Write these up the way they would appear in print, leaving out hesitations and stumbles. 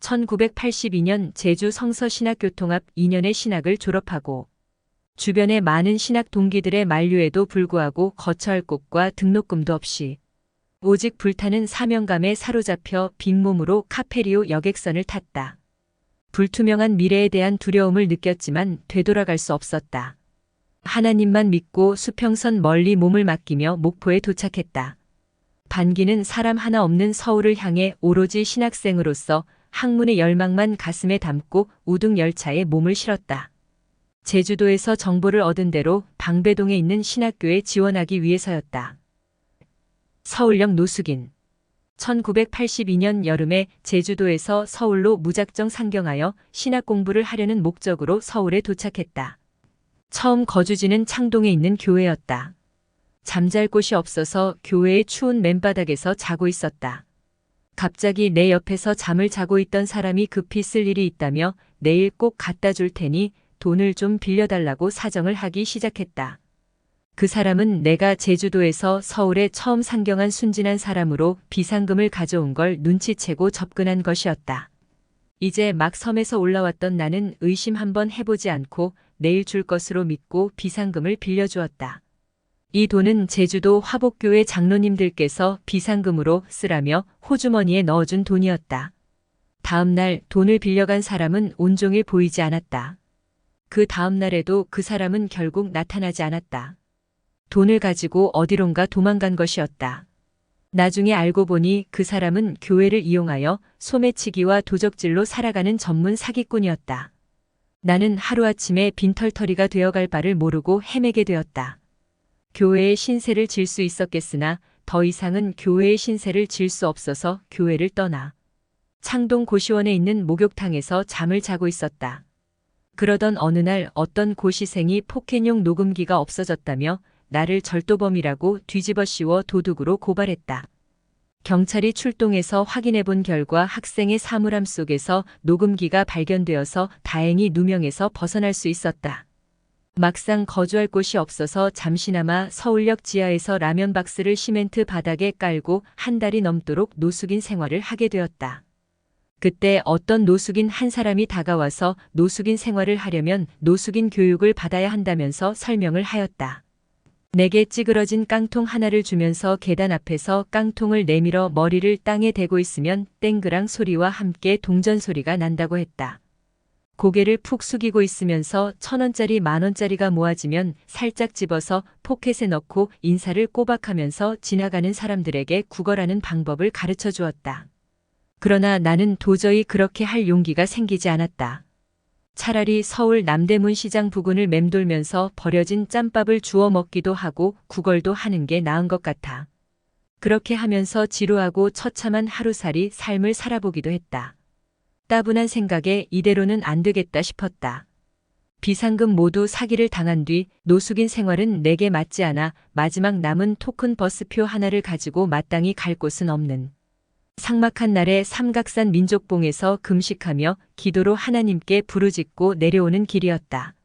1982년 제주 성서신학교통합 2년의 신학을 졸업하고 주변의 많은 신학 동기들의 만류에도 불구하고 거처할 곳과 등록금도 없이 오직 불타는 사명감에 사로잡혀 빈몸으로 카페리오 여객선을 탔다. 불투명한 미래에 대한 두려움을 느꼈지만 되돌아갈 수 없었다. 하나님만 믿고 수평선 멀리 몸을 맡기며 목포에 도착했다. 반기는 사람 하나 없는 서울을 향해 오로지 신학생으로서 학문의 열망만 가슴에 담고 우등 열차에 몸을 실었다. 제주도에서 정보를 얻은 대로 방배동에 있는 신학교에 지원하기 위해서였다. 서울역 노숙인. 1982년 여름에 제주도에서 서울로 무작정 상경하여 신학 공부를 하려는 목적으로 서울에 도착했다. 처음 거주지는 창동에 있는 교회였다. 잠잘 곳이 없어서 교회의 추운 맨바닥에서 자고 있었다. 갑자기 내 옆에서 잠을 자고 있던 사람이 급히 쓸 일이 있다며 내일 꼭 갖다 줄 테니 돈을 좀 빌려달라고 사정을 하기 시작했다. 그 사람은 내가 제주도에서 서울에 처음 상경한 순진한 사람으로 비상금을 가져온 걸 눈치채고 접근한 것이었다. 이제 막 섬에서 올라왔던 나는 의심 한번 해보지 않고 내일 줄 것으로 믿고 비상금을 빌려주었다. 이 돈은 제주도 화복교회 장로님들께서 비상금으로 쓰라며 호주머니에 넣어준 돈이었다. 다음 날 돈을 빌려간 사람은 온종일 보이지 않았다. 그 다음 날에도 그 사람은 결국 나타나지 않았다. 돈을 가지고 어디론가 도망간 것이었다. 나중에 알고 보니 그 사람은 교회를 이용하여 소매치기와 도적질로 살아가는 전문 사기꾼이었다. 나는 하루아침에 빈털터리가 되어갈 바를 모르고 헤매게 되었다. 교회의 신세를 질 수 있었겠으나 더 이상은 교회의 신세를 질 수 없어서 교회를 떠나 창동 고시원에 있는 목욕탕에서 잠을 자고 있었다. 그러던 어느 날 어떤 고시생이 포켓용 녹음기가 없어졌다며 나를 절도범이라고 뒤집어 씌워 도둑으로 고발했다. 경찰이 출동해서 확인해 본 결과 학생의 사물함 속에서 녹음기가 발견되어서 다행히 누명에서 벗어날 수 있었다. 막상 거주할 곳이 없어서 잠시나마 서울역 지하에서 라면 박스를 시멘트 바닥에 깔고 한 달이 넘도록 노숙인 생활을 하게 되었다. 그때 어떤 노숙인 한 사람이 다가와서 노숙인 생활을 하려면 노숙인 교육을 받아야 한다면서 설명을 하였다. 내게 찌그러진 깡통 하나를 주면서 계단 앞에서 깡통을 내밀어 머리를 땅에 대고 있으면 땡그랑 소리와 함께 동전 소리가 난다고 했다. 고개를 푹 숙이고 있으면서 1,000원짜리 10,000원짜리가 모아지면 살짝 집어서 포켓에 넣고 인사를 꼬박하면서 지나가는 사람들에게 구걸하는 방법을 가르쳐 주었다. 그러나 나는 도저히 그렇게 할 용기가 생기지 않았다. 차라리 서울 남대문 시장 부근을 맴돌면서 버려진 짬밥을 주워 먹기도 하고 구걸도 하는 게 나은 것 같아. 그렇게 하면서 지루하고 처참한 하루살이 삶을 살아보기도 했다. 따분한 생각에 이대로는 안 되겠다 싶었다. 비상금 모두 사기를 당한 뒤 노숙인 생활은 내게 맞지 않아 마지막 남은 토큰 버스표 하나를 가지고 마땅히 갈 곳은 없는 삭막한 날에 삼각산 민족봉에서 금식하며 기도로 하나님께 부르짖고 내려오는 길이었다.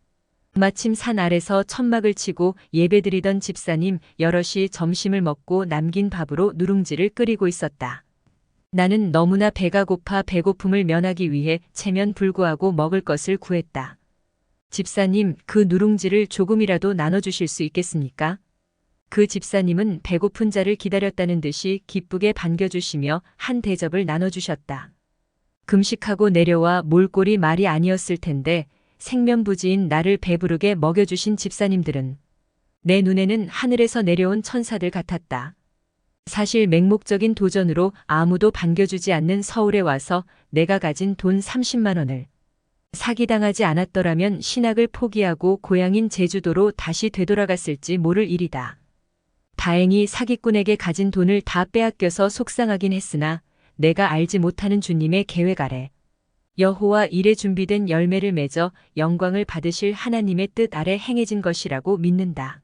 마침 산 아래서 천막을 치고 예배드리던 집사님 여럿이 점심을 먹고 남긴 밥으로 누룽지를 끓이고 있었다. 나는 너무나 배가 고파 배고픔을 면하기 위해 체면 불구하고 먹을 것을 구했다. 집사님, 그 누룽지를 조금이라도 나눠주실 수 있겠습니까? 그 집사님은 배고픈 자를 기다렸다는 듯이 기쁘게 반겨주시며 한 대접을 나눠주셨다. 금식하고 내려와 몰골이 말이 아니었을 텐데 생면부지인 나를 배부르게 먹여주신 집사님들은 내 눈에는 하늘에서 내려온 천사들 같았다. 사실 맹목적인 도전으로 아무도 반겨주지 않는 서울에 와서 내가 가진 돈 30만 원을 사기당하지 않았더라면 신학을 포기하고 고향인 제주도로 다시 되돌아갔을지 모를 일이다. 다행히 사기꾼에게 가진 돈을 다 빼앗겨서 속상하긴 했으나 내가 알지 못하는 주님의 계획 아래 여호와 일에 준비된 열매를 맺어 영광을 받으실 하나님의 뜻 아래 행해진 것이라고 믿는다.